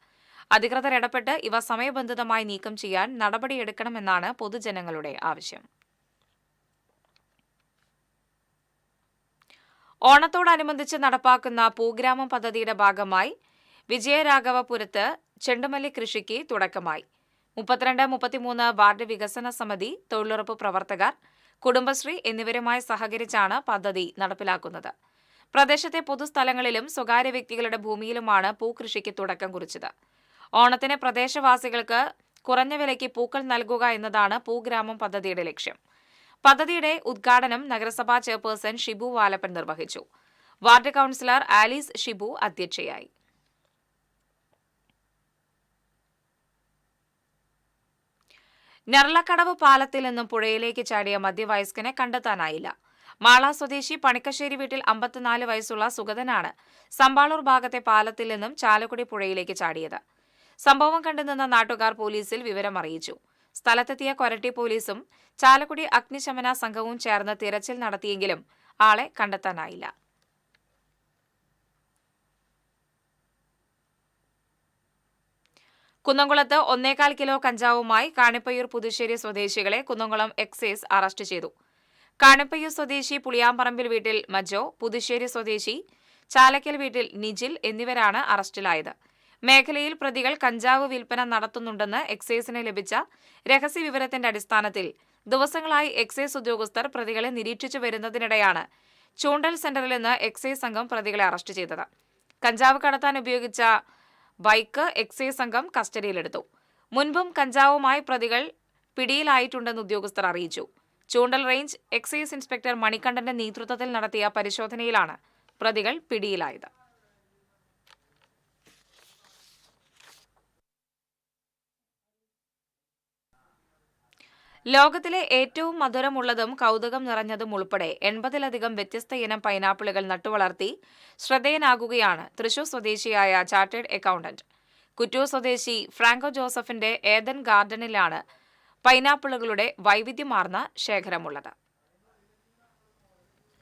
അധികൃതർ ഇടപെട്ട് ഇവ സമയബന്ധിതമായി നീക്കം ചെയ്യാൻ നടപടിയെടുക്കണമെന്നാണ് പൊതുജനങ്ങളുടെ ആവശ്യം. ഓണത്തോടനുബന്ധിച്ച് നടപ്പാക്കുന്ന പൂഗ്രാമം പദ്ധതിയുടെ ഭാഗമായി വിജയരാഘവപുരത്ത് ചെണ്ടുമല്ലി കൃഷിക്ക് തുടക്കമായി. 32-33 വാർഡ് വികസന സമിതി, തൊഴിലുറപ്പ് പ്രവർത്തകർ, കുടുംബശ്രീ എന്നിവരുമായി സഹകരിച്ചാണ് പദ്ധതി നടപ്പിലാക്കുന്നത്. പ്രദേശത്തെ പൊതുസ്ഥലങ്ങളിലും സ്വകാര്യ വ്യക്തികളുടെ ഭൂമിയിലുമാണ് പൂക്കൃഷിക്ക് തുടക്കം കുറിച്ചത്. ഓണത്തിന് പ്രദേശവാസികൾക്ക് കുറഞ്ഞ വിലയ്ക്ക് പൂക്കൾ നൽകുക എന്നതാണ് പൂഗ്രാമം പദ്ധതിയുടെ ലക്ഷ്യം. പദ്ധതിയുടെ ഉദ്ഘാടനം നഗരസഭാ ചെയർപേഴ്സൺ ഷിബു വാലപ്പൻ നിർവഹിച്ചു. വാർഡ് കൌൺസിലർ ആലീസ് ഷിബു അധ്യക്ഷയായി. ഞർലക്കടവ് പാലത്തിൽ നിന്നും പുഴയിലേക്ക് ചാടിയ മധ്യവയസ്കനെ കണ്ടെത്താനായില്ല. മാള സ്വദേശി പണിക്കശ്ശേരി വീട്ടിൽ 54 വയസ്സുള്ള സുഗതനാണ് സമ്പാളൂർ ഭാഗത്തെ പാലത്തിൽ നിന്നും ചാലക്കുടി പുഴയിലേക്ക് ചാടിയത്. സംഭവം കണ്ടുനിന്ന നാട്ടുകാർ പോലീസിൽ വിവരം അറിയിച്ചു. സ്ഥലത്തെത്തിയ കൊരട്ടി പോലീസും ചാലക്കുടി അഗ്നിശമന സംഘവും ചേർന്ന് തിരച്ചിൽ നടത്തിയെങ്കിലും ആളെ കണ്ടെത്താനായില്ല. കുന്നംകുളത്ത് 1.25 കിലോ കഞ്ചാവുമായി കാണിപ്പയ്യൂർ പുതുശ്ശേരി സ്വദേശികളെ കുന്നംകുളം എക്സൈസ് അറസ്റ്റ് ചെയ്തു. കാനപ്പയ്യൂർ സ്വദേശി പുളിയാമ്പറമ്പിൽ വീട്ടിൽ മജോ, പുതുശ്ശേരി സ്വദേശി ചാലക്കൽ വീട്ടിൽ നിജിൽ എന്നിവരാണ് അറസ്റ്റിലായത്. മേഖലയിൽ പ്രതികൾ കഞ്ചാവ് വിൽപ്പന നടത്തുന്നുണ്ടെന്ന് എക്സൈസിന് ലഭിച്ച രഹസ്യവിവരത്തിന്റെ അടിസ്ഥാനത്തിൽ ദിവസങ്ങളായി എക്സൈസ് ഉദ്യോഗസ്ഥർ പ്രതികളെ നിരീക്ഷിച്ചു വരുന്നതിനിടെയാണ് ചൂണ്ടൽ സെന്ററിൽ നിന്ന് എക്സൈസ് സംഘം പ്രതികളെ അറസ്റ്റ് ചെയ്തത്. കഞ്ചാവ് കടത്താൻ ഉപയോഗിച്ച ബൈക്ക് എക്സൈസ് സംഘം കസ്റ്റഡിയിലെടുത്തു. മുൻപും കഞ്ചാവുമായി പ്രതികൾ പിടിയിലായിട്ടുണ്ടെന്ന് ഉദ്യോഗസ്ഥർ അറിയിച്ചു. ചൂണ്ടൽ റേഞ്ച് എക്സൈസ് ഇൻസ്പെക്ടർ മണികണ്ഠന്റെ നേതൃത്വത്തിൽ നടത്തിയ പരിശോധനയിലാണ് പ്രതികൾ പിടിയിലായത്. ലോകത്തിലെ ഏറ്റവും മധുരമുള്ളതും കൗതുകം നിറഞ്ഞതും ഉൾപ്പെടെ 80-ലധികം വ്യത്യസ്ത ഇനം പൈനാപ്പിളുകൾ നട്ടുവളർത്തി ശ്രദ്ധേയനാകുകയാണ് തൃശൂർ സ്വദേശിയായ ചാർട്ടേഡ് അക്കൗണ്ടന്റ്. കുറ്റൂർ സ്വദേശി ഫ്രാങ്കോ ജോസഫിന്റെ ഏദൻ ഗാർഡനിലാണ് പൈനാപ്പിളുകളുടെ വൈവിധ്യമാർന്ന ശേഖരമുള്ളത്.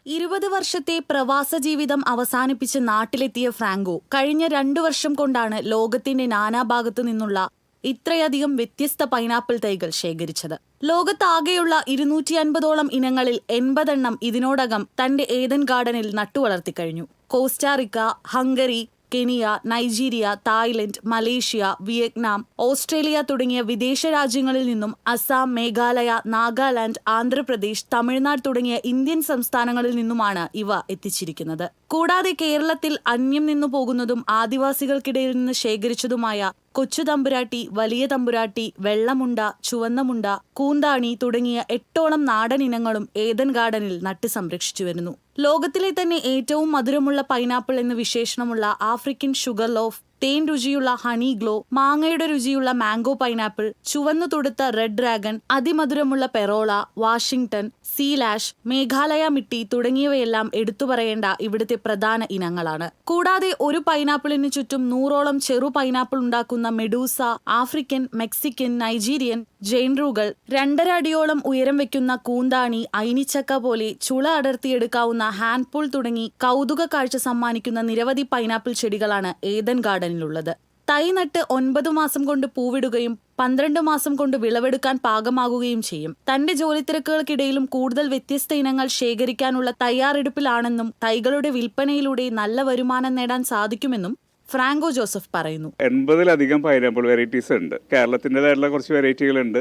20 വർഷത്തെ പ്രവാസ ജീവിതം അവസാനിപ്പിച്ച് നാട്ടിലെത്തിയ ഫ്രാങ്കോ കഴിഞ്ഞ 2 വർഷം കൊണ്ടാണ് ലോകത്തിന്റെ നാനാഭാഗത്തു നിന്നുള്ള ഇത്രയധികം വ്യത്യസ്ത പൈനാപ്പിൾ തൈകൾ ശേഖരിച്ചത്. ലോകത്താകെയുള്ള 250ഓളം ഇനങ്ങളിൽ 80 എണ്ണം ഇതിനോടകം തന്റെ ഏദൻ ഗാർഡനിൽ നട്ടുവളർത്തിക്കഴിഞ്ഞു. Costa Rica, Hungary, Kenya, Nigeria, Thailand, Malaysia, Vietnam, Australia തുടങ്ങിയ വിദേശ രാജ്യങ്ങളിൽ നിന്നും അസം, മേഘാലയ, നാഗാലാൻഡ്, ആന്ധ്രാപ്രദേശ്, തമിഴ്നാട് തുടങ്ങിയ ഇന്ത്യൻ സംസ്ഥാനങ്ങളിൽ നിന്നുമാണ് ഇവ എത്തിച്ചിരിക്കുന്നത്. കൂടാതെ കേരളത്തിൽ അന്യം നിന്നു പോകുന്നതും ആദിവാസികൾക്കിടയിൽ നിന്ന് ശേഖരിച്ചതുമായ കൊച്ചു തമ്പുരാട്ടി, വലിയ തമ്പുരാട്ടി, വെള്ളമുണ്ട, ചുവന്നമുണ്ട, കൂന്താണി തുടങ്ങിയ 8ഓളം നാടൻ ഇനങ്ങളും ഏദൻ ഗാർഡനിൽ നട്ട് സംരക്ഷിച്ചു വരുന്നു. ലോകത്തിലെ തന്നെ ഏറ്റവും മധുരമുള്ള പൈനാപ്പിൾ എന്ന് വിശേഷണമുള്ള ആഫ്രിക്കൻ ഷുഗർ ലോഫ്, തേൻ രുചിയുള്ള ഹണി ഗ്ലോ, മാങ്ങയുടെ രുചിയുള്ള മാംഗോ പൈനാപ്പിൾ, ചുവന്നു തൊടുത്ത റെഡ് ഡ്രാഗൺ, അതിമധുരമുള്ള പെറോള, വാഷിംഗ്ടൺ, സീലാഷ്, മേഘാലയ മിട്ടി തുടങ്ങിയവയെല്ലാം എടുത്തു പറയേണ്ട ഇവിടുത്തെ പ്രധാന ഇനങ്ങളാണ്. കൂടാതെ ഒരു പൈനാപ്പിളിന് ചുറ്റും 100ഓളം ചെറു പൈനാപ്പിൾ ഉണ്ടാക്കുന്ന മെഡൂസ, ആഫ്രിക്കൻ, മെക്സിക്കൻ, നൈജീരിയൻ ജെയിൻറൂകൾ, 2.5 അടിയോളം ഉയരം വെക്കുന്ന കൂന്താണി, ഐനിച്ചക്ക പോലെ ചുള അടർത്തിയെടുക്കാവുന്ന ഹാൻഡ്പൂൾ തുടങ്ങി കൗതുക കാഴ്ച സമ്മാനിക്കുന്ന നിരവധി പൈനാപ്പിൾ ചെടികളാണ് ഏദൻ ഗാർഡനിലുള്ളത്. തൈ നട്ട് 9 മാസം കൊണ്ട് പൂവിടുകയും 12 മാസം കൊണ്ട് വിളവെടുക്കാൻ പാകമാകുകയും ചെയ്യും. തന്റെ ജോലിത്തിരക്കുകൾക്കിടയിലും കൂടുതൽ വ്യത്യസ്ത ഇനങ്ങൾ ശേഖരിക്കാനുള്ള തയ്യാറെടുപ്പിലാണെന്നും തൈകളുടെ വിൽപ്പനയിലൂടെ നല്ല വരുമാനം നേടാൻ സാധിക്കുമെന്നും ഫ്രാങ്കോ ജോസഫ് പറയുന്നു. 80-ലധികം പൈനാപ്പിൾ വെറൈറ്റീസ് ഉണ്ട്. കേരളത്തിൻ്റെതായിട്ടുള്ള കുറച്ച് വെറൈറ്റികളുണ്ട്,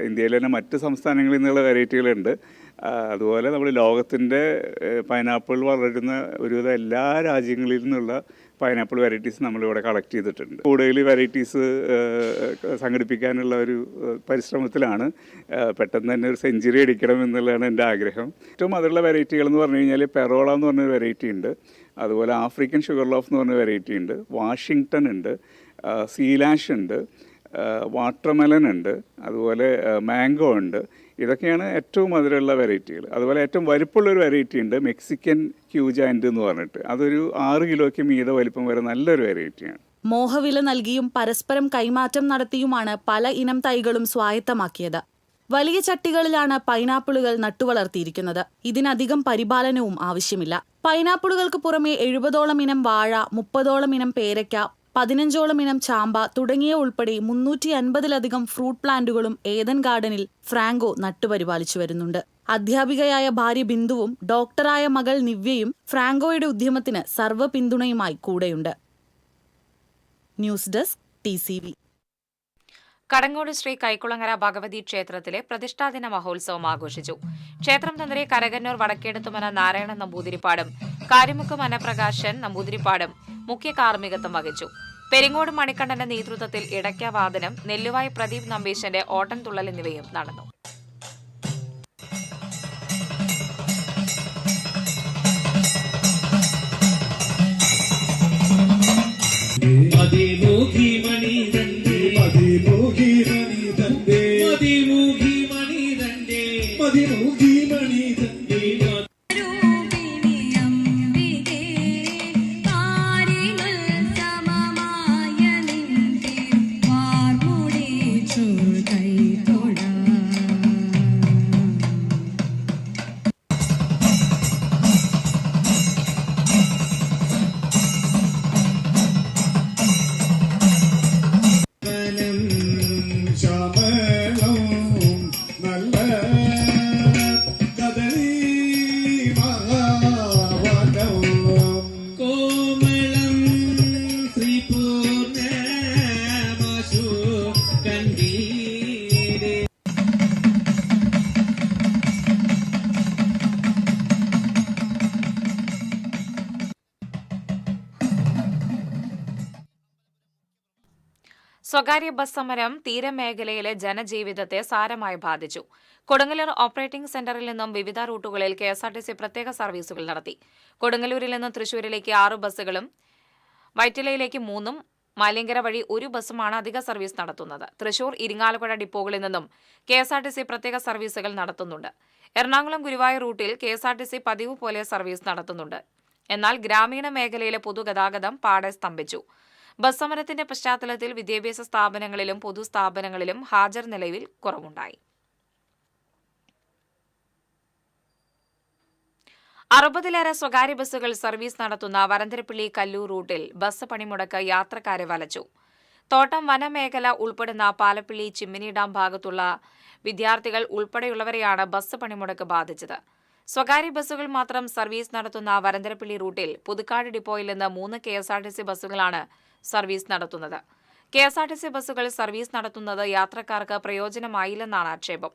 ഇന്ത്യയിലെ തന്നെ മറ്റ് സംസ്ഥാനങ്ങളിൽ നിന്നുള്ള വെറൈറ്റികളുണ്ട്. അതുപോലെ നമ്മൾ ലോകത്തിൻ്റെ പൈനാപ്പിൾ വളരുന്ന ഒരുവിധം എല്ലാ രാജ്യങ്ങളിൽ നിന്നുള്ള പൈനാപ്പിൾ വെറൈറ്റീസ് നമ്മളിവിടെ കളക്ട് ചെയ്തിട്ടുണ്ട്. കൂടുതൽ വെറൈറ്റീസ് സംഘടിപ്പിക്കാനുള്ള ഒരു പരിശ്രമത്തിലാണ്. പെട്ടെന്ന് തന്നെ ഒരു സെഞ്ചുറി അടിക്കണം എന്നുള്ളതാണ് എൻ്റെ ആഗ്രഹം. ഏറ്റവും മധുരമുള്ള വെറൈറ്റികൾ എന്ന് പറഞ്ഞു കഴിഞ്ഞാൽ പെറോള എന്ന് പറഞ്ഞൊരു വെറൈറ്റി ഉണ്ട്, അതുപോലെ ആഫ്രിക്കൻ ഷുഗർ ലോഫ് എന്ന് പറഞ്ഞ വെറൈറ്റി ഉണ്ട്, വാഷിങ്ടൺ ഉണ്ട്, സീലാഷ് ഉണ്ട്, വാട്ടർമെലൻ ഉണ്ട്, അതുപോലെ മാംഗോ ഉണ്ട്. ഇതൊക്കെയാണ് ഏറ്റവും മധുരമുള്ള വെറൈറ്റികൾ. അതുപോലെ ഏറ്റവും വലിപ്പമുള്ളൊരു വെറൈറ്റി ഉണ്ട്, മെക്സിക്കൻ ക്യൂജാൻഡ് എന്ന് പറഞ്ഞിട്ട്. അതൊരു 6 കിലോയ്ക്ക് മീതെ വലിപ്പം വരെ നല്ലൊരു വെറൈറ്റിയാണ്. മോഹവില നൽകിയും പരസ്പരം കൈമാറ്റം നടത്തിയുമാണ് പല ഇനം തൈകളും സ്വായത്തമാക്കിയത്. വലിയ ചട്ടികളിലാണ് പൈനാപ്പിളുകൾ നട്ടുവളർത്തിയിരിക്കുന്നത്. ഇതിനധികം പരിപാലനവും ആവശ്യമില്ല. പൈനാപ്പിളുകൾക്ക് പുറമെ 70ഓളം ഇനം വാഴ, 30ഓളം ഇനം പേരയ്ക്ക, 15ഓളം ഇനം ചാമ്പ തുടങ്ങിയ ഉൾപ്പെടെ 350-ലധികം ഫ്രൂട്ട് പ്ലാന്റുകളും ഏദൻ ഗാർഡനിൽ ഫ്രാങ്കോ നട്ടുപരിപാലിച്ചു വരുന്നുണ്ട്. അധ്യാപികയായ ഭാര്യ ബിന്ദുവും ഡോക്ടറായ മകൾ നിവ്യയും ഫ്രാങ്കോയുടെ ഉദ്യമത്തിന് സർവ്വ പിന്തുണയുമായി കൂടെയുണ്ട്. News desk TCV. Kadangode Shri Kaikulangara Bhagavathi ക്ഷേത്രത്തിലെ പ്രതിഷ്ഠാദിന മഹോത്സവം ആഘോഷിച്ചു. ക്ഷേത്രം തന്ത്രി കരകന്നൂർ വടക്കേടത്തുമന നാരായണൻ നമ്പൂതിരിപ്പാടും കാരിമുക്ക് മനപ്രകാശൻ നമ്പൂതിരിപ്പാടും മുഖ്യ കാർമ്മികത്വം വഹിച്ചു. പെരിങ്ങോട് മണികണ്ഠന്റെ നേതൃത്വത്തിൽ ഇടയ്ക്കവാദനം, നെല്ലുവായി പ്രദീപ് നമ്പീശന്റെ ഓട്ടൻതുള്ളൽ എന്നിവയും നടന്നു. നല്ല കദളി സ്വകാര്യ ബസ് സമരം തീരമേഖലയിലെ ജനജീവിതത്തെ സാരമായി ബാധിച്ചു. കൊടുങ്ങല്ലൂർ ഓപ്പറേറ്റിംഗ് സെന്ററിൽ നിന്നും വിവിധ റൂട്ടുകളിൽ KSRTC പ്രത്യേക സർവീസുകൾ നടത്തി. കൊടുങ്ങല്ലൂരിൽ നിന്നും തൃശൂരിലേക്ക് 6 ബസ്സുകളും വൈറ്റിലയിലേക്ക് 3 മാലിങ്കര വഴി 1 ബസ്സുമാണ് അധിക സർവീസ് നടത്തുന്നത്. തൃശൂർ, ഇരിങ്ങാലക്കുട ഡിപ്പോകളിൽ നിന്നും KSRTC പ്രത്യേക സർവീസുകൾ നടത്തുന്നുണ്ട്. എറണാകുളം ഗുരുവായൂർ റൂട്ടിൽ KSRTC പതിവ് പോലെ സർവീസ് നടത്തുന്നുണ്ട്. എന്നാൽ ഗ്രാമീണ മേഖലയിലെ പൊതുഗതാഗതം പാടെ സ്തംഭിച്ചു. ബസ് സമരത്തിന്റെ പശ്ചാത്തലത്തിൽ വിദ്യാഭ്യാസ സ്ഥാപനങ്ങളിലും പൊതുസ്ഥാപനങ്ങളിലും ഹാജർ നിലവിൽ കുറവുണ്ടായി. 60-ലേറെ സ്വകാര്യ ബസ്സുകൾ സർവീസ് നടത്തുന്ന വരന്തരപ്പള്ളി കല്ലൂർ റൂട്ടിൽ ബസ് പണിമുടക്ക് യാത്രക്കാരെ വലച്ചു. തോട്ടം വനമേഖല ഉൾപ്പെടുന്ന പാലപ്പള്ളി ചിമ്മിനി ഡാം ഭാഗത്തുള്ള വിദ്യാർത്ഥികൾ ഉൾപ്പെടെയുള്ളവരെയാണ് ബസ് പണിമുടക്ക് ബാധിച്ചത്. സ്വകാര്യ ബസ്സുകൾ മാത്രം സർവീസ് നടത്തുന്ന വരന്തരപ്പള്ളി റൂട്ടിൽ പുതുക്കാട് ഡിപ്പോയിൽ നിന്ന് 3 KSRTC ബസ്സുകളാണ് സർവീസ് നടത്തുന്നത്. KSRTC ബസ്സുകൾ സർവീസ് നടത്തുന്നത് യാത്രക്കാർക്ക് പ്രയോജനമായില്ലെന്നാണ് ആക്ഷേപം.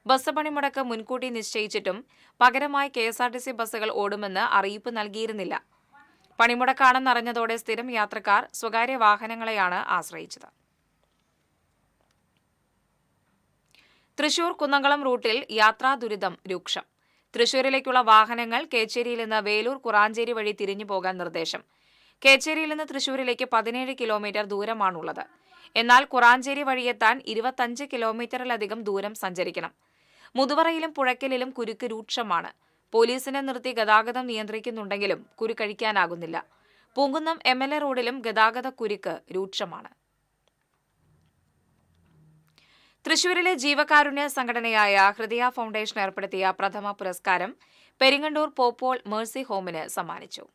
ബസ് പണിമുടക്ക് മുൻകൂട്ടി നിശ്ചയിച്ചിട്ടും പകരമായി KSRTC ബസ്സുകൾ ഓടുമെന്ന് അറിയിപ്പ് നൽകിയിരുന്നില്ല. പണിമുടക്കാണെന്നറിഞ്ഞതോടെ സ്ഥിരം യാത്രക്കാർ സ്വകാര്യ വാഹനങ്ങളെയാണ് ആശ്രയിച്ചത്. തൃശൂർ കുന്നംകുളം റൂട്ടിൽ യാത്രാ ദുരിതം രൂക്ഷം. തൃശൂരിലേക്കുള്ള വാഹനങ്ങൾ കേച്ചേരിയിൽ നിന്ന് വേലൂർ കുറാഞ്ചേരി വഴി തിരിഞ്ഞു പോകാൻ നിർദ്ദേശം. കേച്ചേരിയിൽ നിന്ന് തൃശൂരിലേക്ക് 17 കിലോമീറ്റർ ദൂരമാണുള്ളത്. എന്നാൽ കുറാഞ്ചേരി വഴിയെത്താൻ 25 കിലോമീറ്ററിലധികം ദൂരം സഞ്ചരിക്കണം. മുതുവറയിലും പുഴയ്ക്കലിലും കുരുക്ക് രൂക്ഷമാണ്. പോലീസിനെ നിർത്തി ഗതാഗതം നിയന്ത്രിക്കുന്നുണ്ടെങ്കിലും കുരുക്കഴിക്കാനാകുന്നില്ല. പൂങ്കുന്നം MLA റോഡിലും ഗതാഗത കുരുക്ക് രൂക്ഷമാണ്. തൃശൂരിലെ ജീവകാരുണ്യ സംഘടനയായ ഹൃദയ ഫൗണ്ടേഷൻ ഏർപ്പെടുത്തിയ പ്രഥമ പുരസ്കാരം പെരിങ്ങണ്ടൂർ പോപ്പോൾ മേഴ്സി ഹോമിന് സമ്മാനിച്ചു.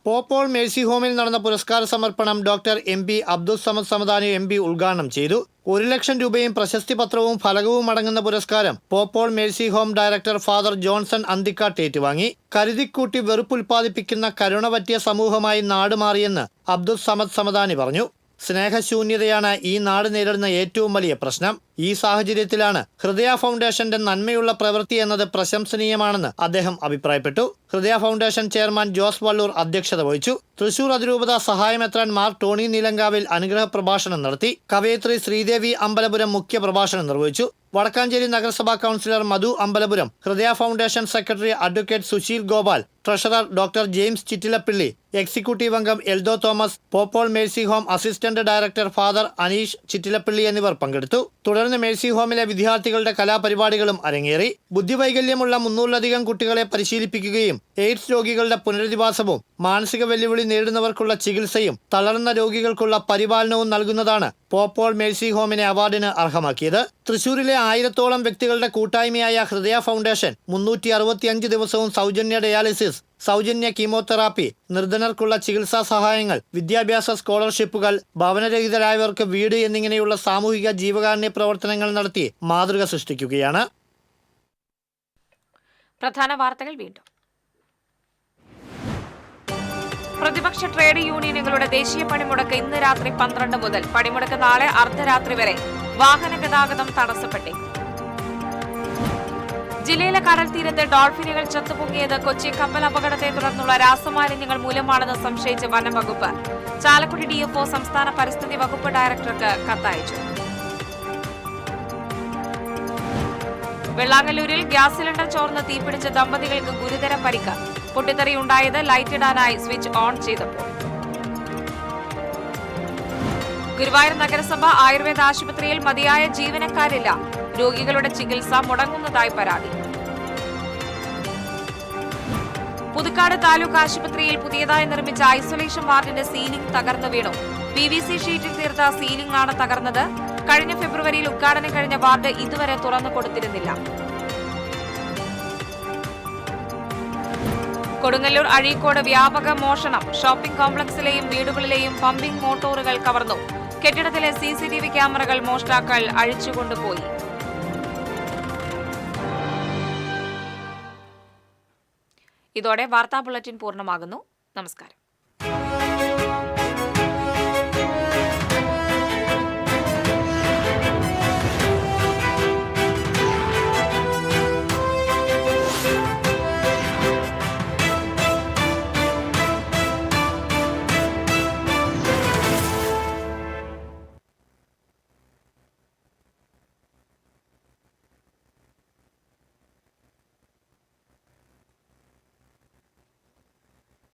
പോപ്പോൾ മേഴ്സി ഹോമിൽ നടന്ന പുരസ്കാര സമർപ്പണം doctor MP Abdul Samad Samadani MP ഉദ്ഘാടനം ചെയ്തു. 1 ലക്ഷം രൂപയും പ്രശസ്തി പത്രവും ഫലകവും അടങ്ങുന്ന പുരസ്കാരം Pope Paul mercy home director father Johnson Anthikkad ഏറ്റുവാങ്ങി. കരുതിക്കൂട്ടി വെറുപ്പുൽപ്പാദിപ്പിക്കുന്ന കരുണ പറ്റിയ സമൂഹമായി നാട് മാറിയെന്ന് അബ്ദുൾ സമദ് സമദാനി പറഞ്ഞു. സ്നേഹശൂന്യതയാണ് ഈ നാട് നേരിടുന്ന ഏറ്റവും വലിയ പ്രശ്നം. ഈ സാഹചര്യത്തിലാണ് ഹൃദയ ഫൗണ്ടേഷന്റെ നന്മയുള്ള പ്രവൃത്തി എന്നത് പ്രശംസനീയമാണെന്ന് അദ്ദേഹം അഭിപ്രായപ്പെട്ടു. ഹൃദയ ഫൗണ്ടേഷൻ ചെയർമാൻ ജോസ് വള്ളൂർ അധ്യക്ഷത വഹിച്ചു. തൃശൂർ അതിരൂപത സഹായമെത്രാൻ മാർ ടോണി നീലങ്കാവിൽ അനുഗ്രഹ പ്രഭാഷണം നടത്തി. കവയിത്രി ശ്രീദേവി അമ്പലപുരം മുഖ്യ പ്രഭാഷണം നിർവഹിച്ചു. വടക്കാഞ്ചേരി നഗരസഭാ councillor Madhu Ambalapuram, Hridaya foundation secretary advocate Susheel Gopal, treasurer doctor James Chittilappilly, executive അംഗം Eldho Thomas, Pope Paul mercy home assistant director father Aneesh Chittilappilly എന്നിവർ പങ്കെടുത്തു. തുടർന്ന് മേഴ്സി ഹോമിലെ വിദ്യാർത്ഥികളുടെ കലാപരിപാടികളും അരങ്ങേറി. ബുദ്ധിവൈകല്യമുള്ള 300-ലധികം കുട്ടികളെ പരിശീലിപ്പിക്കുകയും എയ്ഡ്സ് രോഗികളുടെ പുനരധിവാസവും മാനസിക വെല്ലുവിളി നേരിടുന്നവർക്കുള്ള ചികിത്സയും തളർന്ന രോഗികൾക്കുള്ള പരിപാലനവും നൽകുന്നതാണ് പോപ്പോൾ മേഴ്സി ഹോമിനെ അവാർഡിന് അർഹമാക്കിയത്. തൃശൂരിലെ 1000-ഓളം വ്യക്തികളുടെ കൂട്ടായ്മയായ ഹൃദയ ഫൗണ്ടേഷൻ 365 ദിവസവും സൗജന്യ ഡയാലിസിസ്, സൗജന്യ കീമോതെറാപ്പി, നിർധനർക്കുള്ള ചികിത്സാ സഹായങ്ങൾ, വിദ്യാഭ്യാസ സ്കോളർഷിപ്പുകൾ, ഭവനരഹിതരായവർക്ക് വീട് എന്നിങ്ങനെയുള്ള സാമൂഹിക ജീവകാരുണ്യ പ്രവർത്തനങ്ങൾ നടത്തി മാതൃക സൃഷ്ടിക്കുകയാണ്. പ്രധാന വാർത്തകൾ വീണ്ടും. പ്രതിപക്ഷ ട്രേഡ് യൂണിയനുകളുടെ ദേശീയ പണിമുടക്ക് ഇന്ന് രാത്രി 12 മുതൽ. പണിമുടക്ക് നാളെ അർദ്ധരാത്രി വരെ. വാഹന ഗതാഗതം തടസ്സപ്പെട്ടേക്കും. ജില്ലയിലെ കടൽ തീരത്ത് ഡോൾഫിനുകൾ ചത്തുപൊങ്ങിയത് കൊച്ചി കപ്പൽ അപകടത്തെ തുടർന്നുള്ള രാസമാലിന്യങ്ങൾ മൂലമാണെന്ന് സംശയിച്ച് വനംവകുപ്പ്. ചാലക്കുടി DFO സംസ്ഥാന പരിസ്ഥിതി വകുപ്പ് ഡയറക്ടർക്ക് കത്തയച്ചു. വെള്ളാങ്ങല്ലൂരിൽ ഗ്യാസ് സിലിണ്ടർ ചോർന്ന് തീപിടിച്ച ദമ്പതികൾക്ക് ഗുരുതര പരിക്ക്. പൊട്ടിത്തെറിയുണ്ടായത് ലൈറ്റിടാനായി സ്വിച്ച് ഓൺ ചെയ്തപ്പോൾ. ഗുരുവായൂർ നഗരസഭ ആയുർവേദ ആശുപത്രിയിൽ മതിയായ ജീവനക്കാരില്ല. രോഗികളുടെ ചികിത്സ മുടങ്ങുന്നതായി പരാതി. പുതുക്കാട് താലൂക്ക് ആശുപത്രിയിൽ പുതിയതായി നിർമ്മിച്ച ഐസൊലേഷൻ വാർഡിന്റെ സീലിംഗ് തകർന്നു വീണു. PVC ഷീറ്റിൽ തീർത്ത സീലിംഗ് ആണ് തകർന്നത്. കഴിഞ്ഞ ഫെബ്രുവരിയിൽ ഉദ്ഘാടനം കഴിഞ്ഞ വാർഡ് ഇതുവരെ തുറന്നു കൊടുത്തിരുന്നില്ല. കൊടുങ്ങല്ലൂർ അഴീക്കോട് വ്യാപക മോഷണം. ഷോപ്പിംഗ് കോംപ്ലക്സിലെയും വീടുകളിലെയും പമ്പിംഗ് മോട്ടോറുകൾ കവർന്നു. കെട്ടിടത്തിലെ CCTV ക്യാമറകൾ മോഷ്ടാക്കൾ അഴിച്ചുകൊണ്ടുപോയി. ഇതോടെ വാർത്താ ബുള്ളറ്റിൻ പൂർണ്ണമാകുന്നു. നമസ്കാരം.